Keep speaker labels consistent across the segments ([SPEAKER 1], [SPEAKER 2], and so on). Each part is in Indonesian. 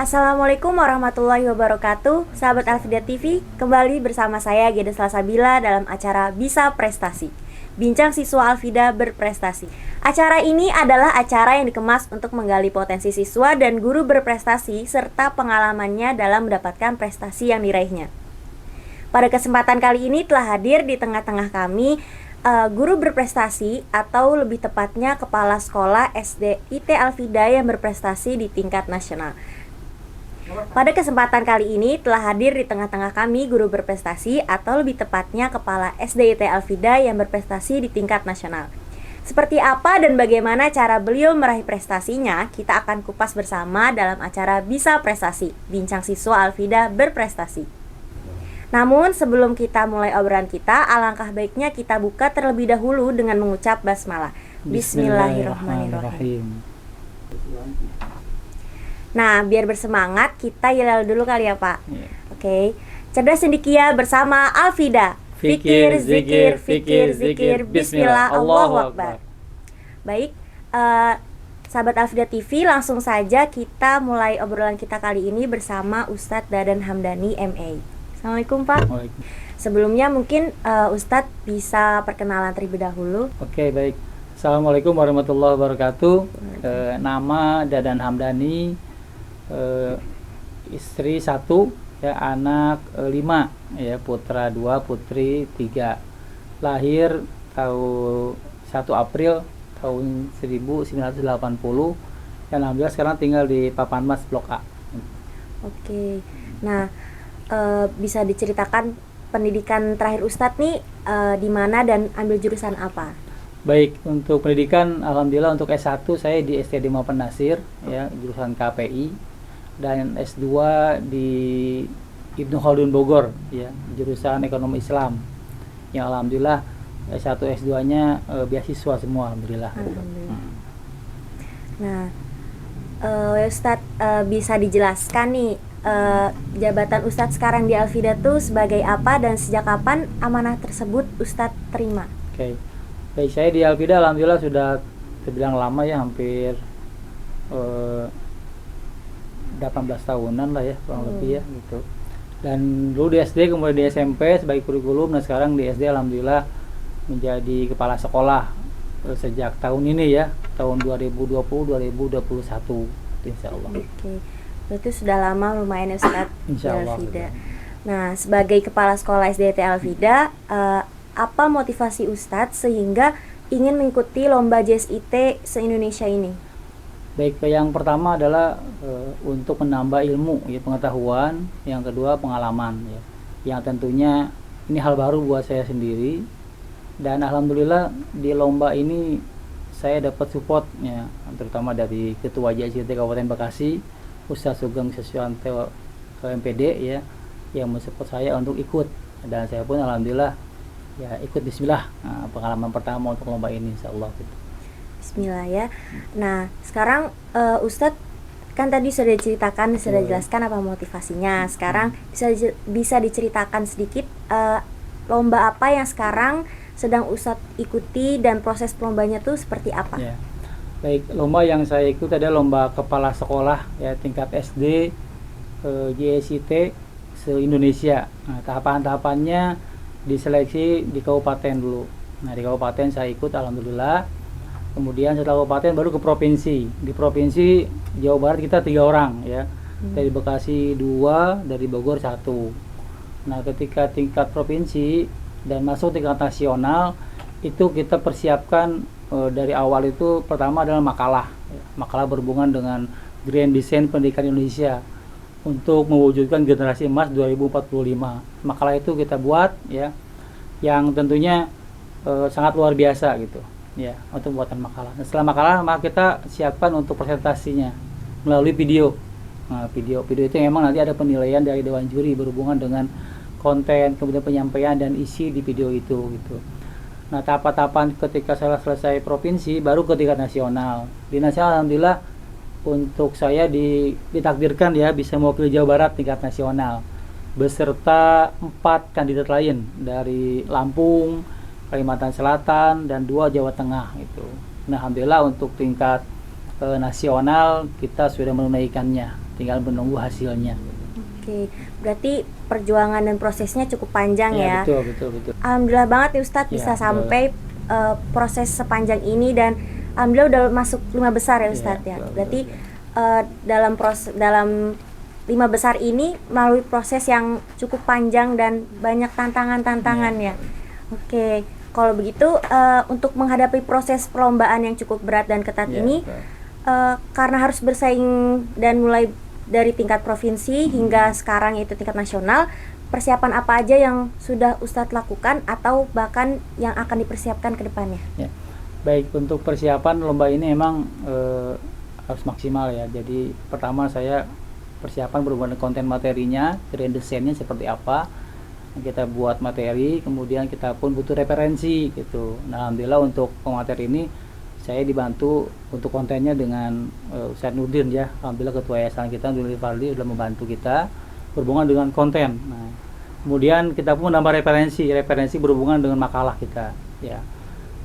[SPEAKER 1] Assalamualaikum warahmatullahi wabarakatuh. Sahabat Alfida TV, kembali bersama saya Geda Salsabila dalam acara Bisa Prestasi, Bincang Siswa Alfida Berprestasi. Acara ini adalah acara yang dikemas untuk menggali potensi siswa dan guru berprestasi serta pengalamannya dalam mendapatkan prestasi yang diraihnya. Pada kesempatan kali ini telah hadir di tengah-tengah kami guru berprestasi, atau lebih tepatnya Kepala Sekolah SD IT Alfida yang berprestasi di tingkat nasional. Pada kesempatan kali ini telah hadir di tengah-tengah kami guru berprestasi, atau lebih tepatnya Kepala SD IT Alfida yang berprestasi di tingkat nasional. Seperti apa dan bagaimana cara beliau meraih prestasinya, kita akan kupas bersama dalam acara Bisa Prestasi, Bincang Siswa Alfida Berprestasi. Namun sebelum kita mulai obrolan kita, alangkah baiknya kita buka terlebih dahulu dengan mengucap basmalah. Bismillahirrahmanirrahim. Nah, biar bersemangat kita yel dulu kali ya Pak. Oke. Cerdas cendekia bersama Alfida. Fikir, zikir, fikir, zikir, bismillah, Allahu Akbar. Baik, sahabat Alfida TV, langsung saja kita mulai obrolan kita kali ini bersama Ustadz Dadan Hamdani MA. Assalamualaikum Pak. Sebelumnya mungkin Ustadz bisa perkenalan terlebih dahulu.
[SPEAKER 2] Oke, baik. Assalamualaikum warahmatullahi wabarakatuh. Nama Dadan Hamdani, istri 1, ya, anak 5, ya, putra 2, putri 3. Lahir tahun 1 April tahun 1980. Dan alhamdulillah sekarang tinggal di Papanmas Blok A.
[SPEAKER 1] Oke. Nah, bisa diceritakan pendidikan terakhir Ustadz nih di mana dan ambil jurusan apa?
[SPEAKER 2] Baik, untuk pendidikan alhamdulillah untuk S1 saya di STD Muhammad Nasir, ya, jurusan KPI, dan S2 di Ibnu Khaldun Bogor, ya, jurusan Ekonomi Islam. Yang alhamdulillah S1 S2-nya beasiswa semua alhamdulillah.
[SPEAKER 1] Nah, Ustadz bisa dijelaskan nih jabatan Ustadz sekarang di Alfida tuh sebagai apa dan sejak kapan amanah tersebut Ustadz terima?
[SPEAKER 2] Oke. Baik, saya di Alfida alhamdulillah sudah terbilang lama, ya, hampir 18 tahunan lah, ya, kurang lebih, ya, gitu. Dan dulu di SD, kemudian di SMP sebagai kurikulum, dan sekarang di SD alhamdulillah menjadi kepala sekolah sejak tahun ini, ya, tahun 2020-2021 insyaallah.
[SPEAKER 1] Oke. Berarti sudah lama lumayan ya Ustadz di Alfida. Nah, sebagai kepala sekolah SDT Alfida, apa motivasi Ustadz sehingga ingin mengikuti lomba JSIT se-Indonesia ini?
[SPEAKER 2] Baik, yang pertama adalah untuk menambah ilmu, ya, pengetahuan. Yang kedua pengalaman, ya, yang tentunya ini hal baru buat saya sendiri. Dan alhamdulillah di lomba ini saya dapat support, ya, terutama dari Ketua JSIT Kabupaten Bekasi, Ustadz Sugeng Seswanto MPD, ya, yang mensupport saya untuk ikut, dan saya pun alhamdulillah, ya, ikut bismillah. Nah, pengalaman pertama untuk lomba ini insyaallah gitu.
[SPEAKER 1] Bismillah, ya. Nah, sekarang Ustadz kan tadi sudah diceritakan, sudah jelaskan apa motivasinya. Sekarang bisa diceritakan sedikit lomba apa yang sekarang sedang Ustadz ikuti dan proses lombanya tuh seperti apa?
[SPEAKER 2] Ya. Baik, lomba yang saya ikut adalah lomba kepala sekolah, ya, tingkat SD JSIT se-Indonesia. Nah, tahapan-tahapannya diseleksi di kabupaten dulu. Nah, di kabupaten saya ikut alhamdulillah. Kemudian setelah kabupaten baru ke provinsi. Di provinsi Jawa Barat kita 3 orang, ya. Dari Bekasi 2, dari Bogor 1. Nah, ketika tingkat provinsi dan masuk tingkat nasional itu kita persiapkan dari awal. Itu pertama adalah makalah berhubungan dengan Grand Design Pendidikan Indonesia untuk mewujudkan generasi emas 2045. Makalah itu kita buat, ya, yang tentunya sangat luar biasa gitu, ya, untuk buatan makalah. Nah, setelah makalah maka kita siapkan untuk presentasinya melalui video. Nah, video itu memang nanti ada penilaian dari dewan juri berhubungan dengan konten, kemudian penyampaian dan isi di video itu gitu. Nah, tahapan-tahapan ketika saya selesai provinsi baru ke tingkat nasional. Di nasional alhamdulillah untuk saya ditakdirkan, ya, bisa mewakili Jawa Barat tingkat nasional beserta 4 kandidat lain dari Lampung, Kalimantan Selatan, dan 2 Jawa Tengah itu. Nah, alhamdulillah untuk tingkat nasional kita sudah menunaikannya. tinggal menunggu hasilnya.
[SPEAKER 1] Oke, berarti perjuangan dan prosesnya cukup panjang ya.
[SPEAKER 2] Betul.
[SPEAKER 1] Alhamdulillah banget nih Ustadz bisa sampai proses sepanjang ini, dan alhamdulillah udah masuk 5 besar ya Ustadz ya. Berarti dalam 5 besar ini melalui proses yang cukup panjang dan banyak tantangan ya. Oke, kalau begitu untuk menghadapi proses perlombaan yang cukup berat dan ketat ini, karena harus bersaing dan mulai dari tingkat provinsi hingga sekarang yaitu tingkat nasional, persiapan apa aja yang sudah Ustadz lakukan atau bahkan yang akan dipersiapkan ke depannya? Ya.
[SPEAKER 2] Baik, untuk persiapan lomba ini emang harus maksimal ya. Jadi pertama saya persiapan berhubungan dengan konten materinya, grand desainnya seperti apa. Kita buat materi, kemudian kita pun butuh referensi gitu. Nah, alhamdulillah untuk pemateri ini saya dibantu untuk kontennya dengan Ustadz Nurdin ya. Alhamdulillah ketua yayasan kita Nurdin Fardi sudah membantu kita berhubungan dengan konten. Nah, kemudian kita pun menambah referensi berhubungan dengan makalah kita ya.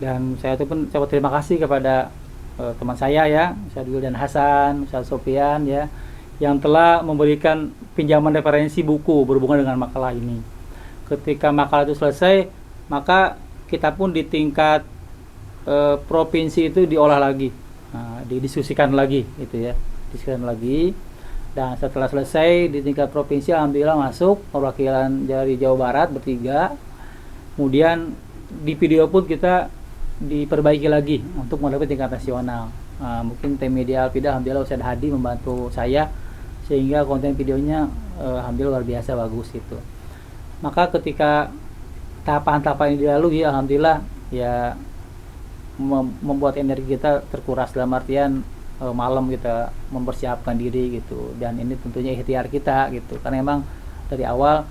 [SPEAKER 2] Dan saya pun terima kasih kepada teman saya ya, Ustadz Wildan Hasan, Ustadz Sofian ya, yang telah memberikan pinjaman referensi buku berhubungan dengan makalah ini. Ketika makalah itu selesai, maka kita pun di tingkat provinsi itu diolah lagi, didiskusikan lagi gitu ya, dan setelah selesai di tingkat provinsi alhamdulillah masuk perwakilan dari Jawa Barat bertiga. Kemudian di video pun kita diperbaiki lagi untuk menghadapi tingkat nasional. Mungkin tim media Alfida alhamdulillah Ustadz Hadi membantu saya sehingga konten videonya alhamdulillah luar biasa bagus itu. Maka ketika tahapan-tahapan ini dilalui alhamdulillah ya membuat energi kita terkuras, dalam artian malam kita mempersiapkan diri gitu, dan ini tentunya ikhtiar kita gitu, karena memang dari awal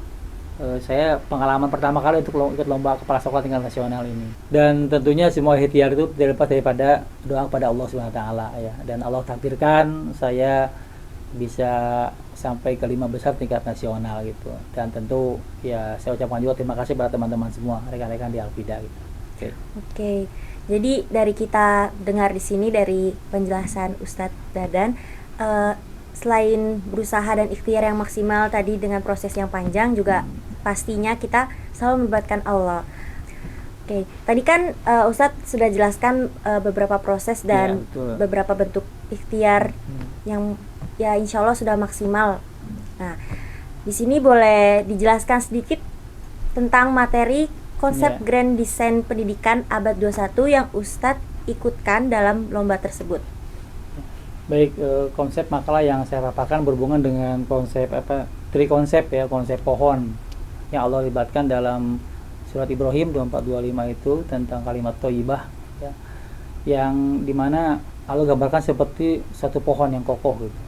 [SPEAKER 2] saya pengalaman pertama kali untuk ikut lomba kepala sekolah tingkat nasional ini, dan tentunya semua ikhtiar itu tidak lepas daripada doa kepada Allah SWT ya, dan Allah takdirkan saya bisa sampai ke 5 besar tingkat nasional gitu, dan tentu ya saya ucapkan juga terima kasih pada teman-teman semua, rekan-rekan di Alfida gitu.
[SPEAKER 1] Oke. Jadi dari kita dengar di sini dari penjelasan Ustadz Dadan, selain berusaha dan ikhtiar yang maksimal tadi dengan proses yang panjang, juga pastinya kita selalu melibatkan Allah. Oke, tadi kan Ustadz sudah jelaskan beberapa proses dan beberapa bentuk ikhtiar yang ya insya Allah sudah maksimal. Nah, di sini boleh dijelaskan sedikit tentang materi konsep Grand Design Pendidikan Abad 21 yang Ustadz ikutkan dalam lomba tersebut.
[SPEAKER 2] Baik, konsep makalah yang saya paparkan berhubungan dengan konsep trikonsep ya, konsep pohon yang Allah libatkan dalam surat Ibrahim 2425 itu tentang kalimat thayyibah ya, yang dimana Allah gambarkan seperti satu pohon yang kokoh gitu.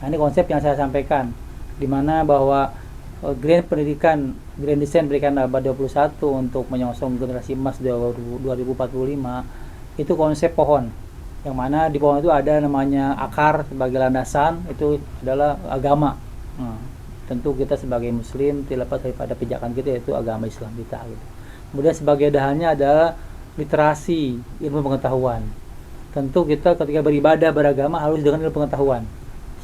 [SPEAKER 2] Nah, ini konsep yang saya sampaikan, dimana bahwa Grand Design Pendidikan Abad 21 untuk menyongsong generasi emas 2045 itu konsep pohon, yang mana di pohon itu ada namanya akar sebagai landasan, itu adalah agama. Tentu kita sebagai muslim tidak lepas daripada pijakan kita yaitu agama Islam kita gitu. Kemudian sebagai dahannya adalah literasi, ilmu pengetahuan. Tentu kita ketika beribadah beragama harus dengan ilmu pengetahuan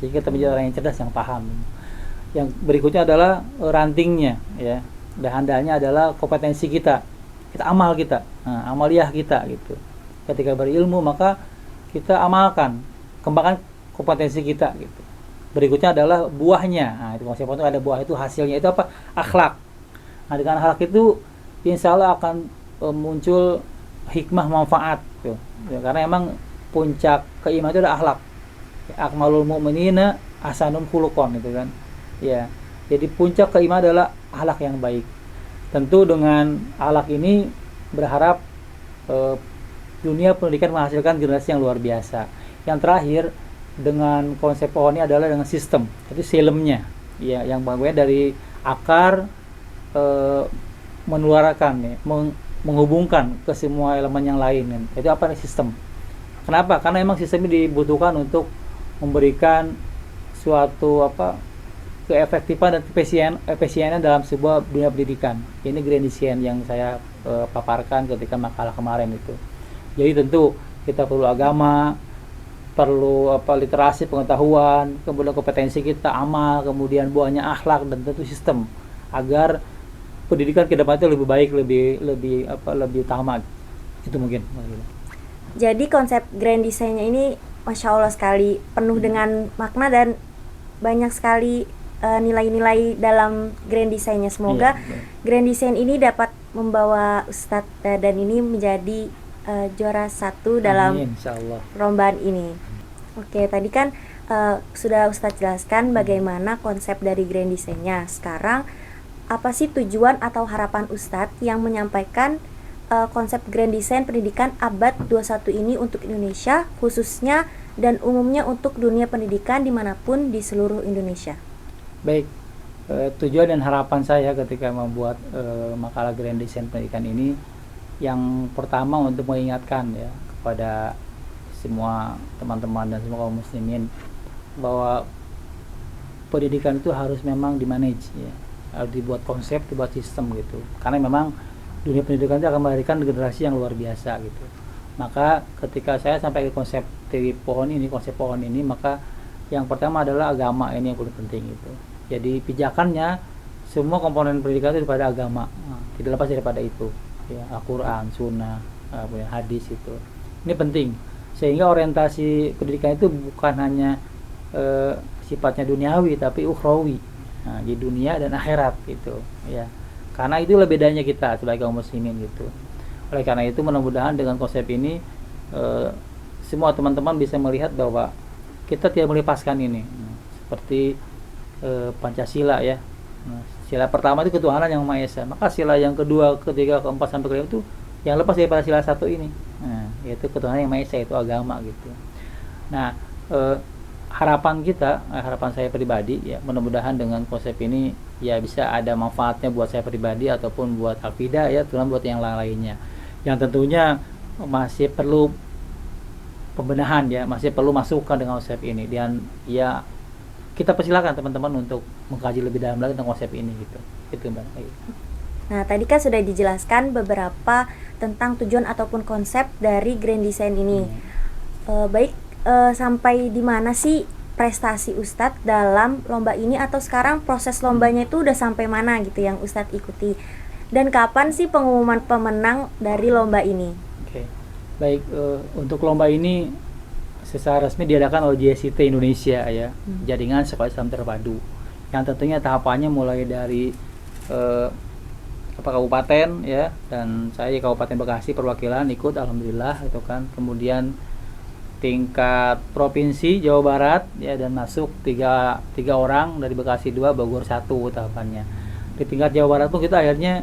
[SPEAKER 2] sehingga kita menjadi orang yang cerdas, yang paham. Yang berikutnya adalah rantingnya ya, dahan-dahannya adalah kompetensi kita, amal kita, amaliyah kita gitu. Ketika berilmu maka kita amalkan, kembangkan kompetensi kita gitu. Berikutnya adalah buahnya. Nah, itu konsep itu ada buah, itu hasilnya itu apa? Akhlak. Nah, dengan akhlak itu insya Allah akan muncul hikmah manfaat gitu. Ya, karena emang puncak keimanan itu adalah akhlak. Akmalul mu'minina ahsanum khuluqan gitu kan. Ya, jadi puncak keimanan adalah akhlak yang baik. Tentu dengan akhlak ini berharap dunia pendidikan menghasilkan generasi yang luar biasa. Yang terakhir dengan konsep pohon ini adalah dengan sistem, itu silemnya, ya, yang bagian dari akar menularkan, ya, menghubungkan ke semua elemen yang lain. Itu apa nih sistem? Kenapa? Karena memang sistem ini dibutuhkan untuk memberikan suatu keefektifan dan efisienan dalam sebuah dunia pendidikan. Ini Grand Design yang saya paparkan ketika makalah kemarin itu. Jadi tentu kita perlu agama, perlu literasi, pengetahuan, kemudian kompetensi kita, amal, kemudian buahnya akhlak dan tentu sistem agar pendidikan ke depan itu lebih baik, lebih utama. Itu mungkin.
[SPEAKER 1] Jadi konsep grand design-nya ini Masya Allah sekali, penuh dengan makna dan banyak sekali nilai-nilai dalam grand design-nya. Semoga grand design ini dapat membawa Ustadz Dadan ini menjadi juara 1 dalam perlombaan ini. Oke, tadi kan sudah Ustadz jelaskan bagaimana konsep dari grand design-nya. Sekarang apa sih tujuan atau harapan Ustadz yang menyampaikan konsep grand design pendidikan abad 21 ini untuk Indonesia khususnya dan umumnya untuk dunia pendidikan dimanapun di seluruh Indonesia?
[SPEAKER 2] Baik, tujuan dan harapan saya ketika membuat makalah grand design pendidikan ini, yang pertama untuk mengingatkan ya kepada semua teman-teman dan semua kaum muslimin bahwa pendidikan itu harus memang dimanage ya, harus dibuat konsep, dibuat sistem gitu, karena memang dunia pendidikan itu akan melahirkan generasi yang luar biasa gitu. Maka ketika saya sampai ke konsep pohon ini, maka yang pertama adalah agama, ini yang paling penting gitu. Jadi pijakannya semua komponen pendidikan itu pada agama, tidak lepas daripada itu ya, Al-Quran, Sunnah, hadis itu. Ini penting sehingga orientasi pendidikan itu bukan hanya sifatnya duniawi tapi ukhrawi, di dunia dan akhirat gitu ya. Karena itulah bedanya kita sebagai kaum muslimin gitu. Oleh karena itu mudah-mudahan dengan konsep ini semua teman-teman bisa melihat bahwa kita tidak melepaskan ini. Seperti Pancasila ya. Sila pertama itu ketuhanan yang Maha Esa. Maka sila yang kedua, ketiga, keempat sampai kelima itu yang lepas daripada sila satu ini. Yaitu ketuhanan yang Maha Esa, itu agama gitu. Nah, harapan saya pribadi ya, mudah-mudahan dengan konsep ini ya bisa ada manfaatnya buat saya pribadi ataupun buat Al-Fida ya, terutama buat yang lainnya. Yang tentunya masih perlu pembenahan ya, masih perlu masukan dengan konsep ini, dan ya kita persilakan teman-teman untuk mengkaji lebih dalam lagi tentang konsep ini gitu. Itu Mbak.
[SPEAKER 1] Nah, tadi kan sudah dijelaskan beberapa tentang tujuan ataupun konsep dari grand design ini. Sampai di mana sih prestasi Ustadz dalam lomba ini, atau sekarang proses lombanya itu udah sampai mana gitu yang Ustadz ikuti, dan kapan sih pengumuman pemenang dari lomba ini?
[SPEAKER 2] Oke. Baik, untuk lomba ini secara resmi diadakan oleh JSIT Indonesia ya, Jaringan Sekolah Islam Terpadu, yang tentunya tahapannya mulai dari kabupaten ya, dan saya Kabupaten Bekasi perwakilan ikut alhamdulillah itu kan, kemudian tingkat provinsi Jawa Barat ya, dan masuk tiga orang dari Bekasi 2, Bogor 1 tahapannya. Di tingkat Jawa Barat pun kita akhirnya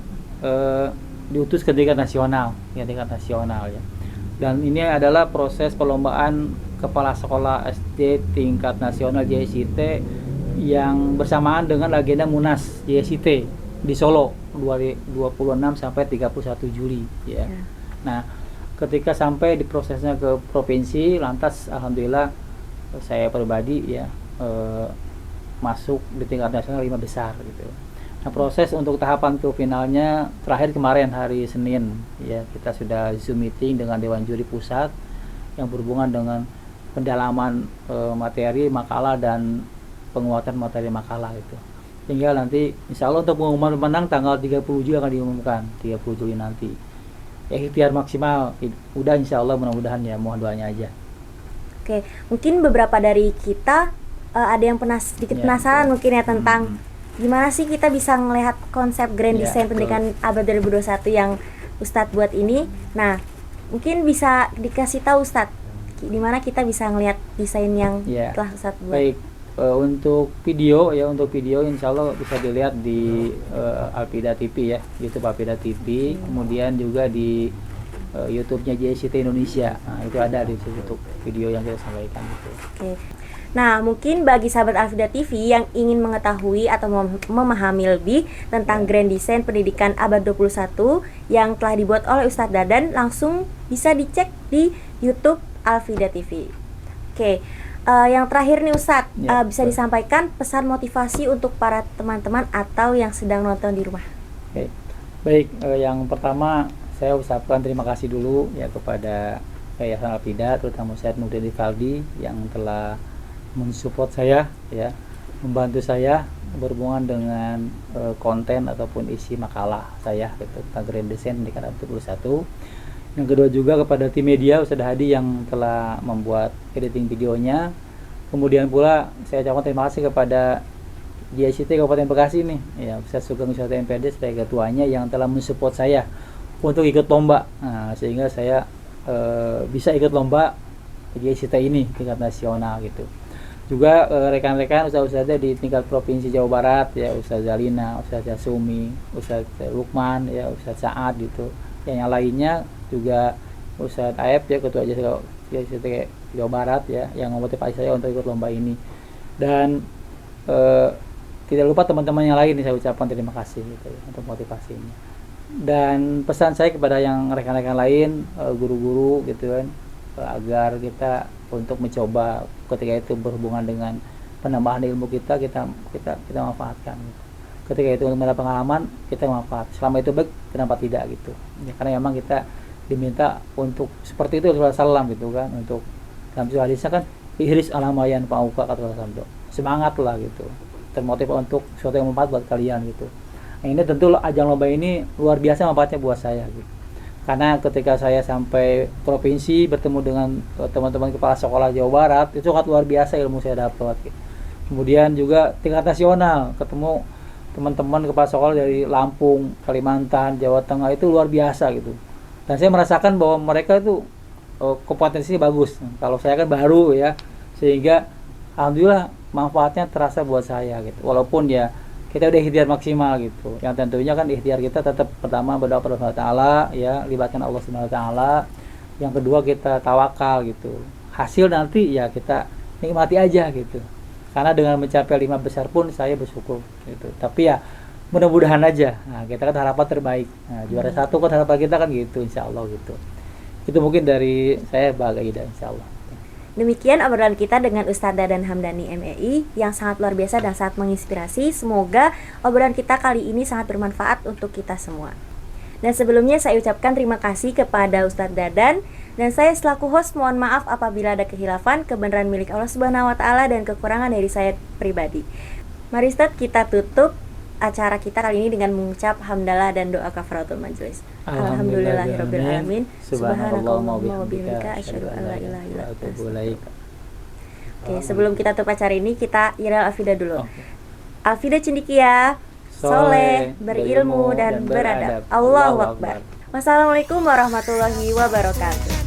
[SPEAKER 2] diutus ke tingkat nasional ya, dan ini adalah proses perlombaan kepala sekolah SD tingkat nasional JSIT yang bersamaan dengan agenda Munas JSIT di Solo 26 sampai 31 Juli ya. Nah, ketika sampai di prosesnya ke provinsi, lantas alhamdulillah saya pribadi ya masuk di tingkat nasional 5 besar gitu. Nah, proses untuk tahapan ke finalnya terakhir kemarin hari Senin ya, kita sudah Zoom meeting dengan Dewan Juri Pusat yang berhubungan dengan pendalaman materi makalah dan penguatan materi makalah itu. Tinggal nanti insya Allah untuk pengumuman pemenang tanggal 30 Juli akan diumumkan, 30 Juli nanti. Ya, ikhtiar maksimal, udah insya Allah, mudah-mudahan ya, mohon doanya aja.
[SPEAKER 1] Oke, mungkin beberapa dari kita ada yang sedikit penasaran mungkin ya tentang gimana sih kita bisa melihat konsep grand design pendidikan abad 2021 yang Ustadz buat ini. Nah, mungkin bisa dikasih tahu Ustadz, di mana kita bisa melihat desain yang telah Ustadz buat.
[SPEAKER 2] Baik, untuk video insya Allah bisa dilihat di Al-Fida TV ya, YouTube Al-Fida TV, kemudian juga di YouTube-nya JSIT Indonesia. Nah, itu ada di situ video yang kita sampaikan gitu.
[SPEAKER 1] Oke. Nah, mungkin bagi sahabat Al-Fida TV yang ingin mengetahui atau memahami lebih tentang grand design pendidikan abad 21 yang telah dibuat oleh Ustadz Dadan, langsung bisa dicek di YouTube Al-Fida TV. Oke. Yang terakhir nih Ustadz, bisa disampaikan pesan motivasi untuk para teman-teman atau yang sedang nonton di rumah.
[SPEAKER 2] Baik, yang pertama saya ucapkan terima kasih dulu ya kepada Yayasan Alfida, terutama Ustadz Nurdin Rivaldi yang telah mensupport saya, ya, membantu saya berhubungan dengan konten ataupun isi makalah saya gitu, tentang Grand Design di Kanal 71. Yang kedua juga kepada tim media Ustadz Hadi yang telah membuat editing videonya. Kemudian pula saya ucapkan terima kasih kepada GSIT Kabupaten Bekasi nih, ya, Ustadz Sugeng Wisata MPD sebagai ketuanya yang telah mensupport saya untuk ikut lomba, sehingga saya bisa ikut lomba GSIT ini tingkat nasional gitu. Juga rekan-rekan ustadz-ustadznya di tingkat provinsi Jawa Barat, ya, Ustadz Zalina, Ustadz Yasumi, Ustadz Lukman, ya, Ustadz Saad gitu. Yang lainnya juga Ustadz Aep, ya, ketua GSIT Jawa Barat, ya, yang memotivasi saya untuk ikut lomba ini. Dan tidak lupa teman-teman yang lain saya ucapkan terima kasih gitu, ya, untuk motivasinya. Dan pesan saya kepada yang rekan-rekan lain, guru-guru gitu kan, agar kita untuk mencoba ketika itu berhubungan dengan penambahan ilmu kita manfaatkan gitu. Ketika itu mendapat pengalaman kita manfaat, selama itu baik kenapa tidak gitu ya, karena memang kita diminta untuk seperti itu Rasulullah SAW gitu kan, untuk dalam hadisnya kan ihris alamayan pauka kata Rasulullah, semangat lah gitu, termotiv untuk sesuatu yang bermanfaat buat kalian gitu. Nah, ini tentu ajang lomba ini luar biasa manfaatnya buat saya gitu. Karena ketika saya sampai provinsi bertemu dengan teman-teman kepala sekolah Jawa Barat, itu sangat luar biasa ilmu saya dapat gitu. Kemudian juga tingkat nasional, ketemu teman-teman kepala sekolah dari Lampung, Kalimantan, Jawa Tengah, itu luar biasa gitu. Dan saya merasakan bahwa mereka itu kompetensinya bagus. Kalau saya kan baru ya, sehingga alhamdulillah manfaatnya terasa buat saya gitu. Walaupun ya kita udah ikhtiar maksimal gitu. Yang tentunya kan ikhtiar kita tetap pertama berdoa kepada Allah Ta'ala, ya, libatkan Allah Subhanahu wa taala. Yang kedua kita tawakal gitu. Hasil nanti ya kita nikmati aja gitu. Karena dengan mencapai 5 besar pun saya bersyukur gitu. Tapi ya mudah-mudahan aja. Nah, kita kan harapan terbaik. Nah, juara 1 kan harapan kita kan gitu, insyaallah gitu. Itu mungkin dari saya Bahagia Ida, insyaallah.
[SPEAKER 1] Demikian obrolan kita dengan Ustadz Dadan Hamdani MEI yang sangat luar biasa dan sangat menginspirasi. Semoga obrolan kita kali ini sangat bermanfaat untuk kita semua. Dan sebelumnya saya ucapkan terima kasih kepada Ustadz Dadan, dan saya selaku host mohon maaf apabila ada kehilafan, kebenaran milik Allah Subhanahu wa taala dan kekurangan dari saya pribadi. Mari Ustadz, kita tutup acara kita kali ini dengan mengucap hamdalah dan doa kafaratul majelis. Alhamdulillahirabbil alamin. Subhanakallahumma wa bihamdika asyhadu an la ilaha illa anta astaghfiruka. Oke, sebelum kita tutup acara ini kita iral Alfida dulu. Alfida cendikia, soleh, berilmu dan beradab. Allahu akbar. Wassalamualaikum warahmatullahi wabarakatuh.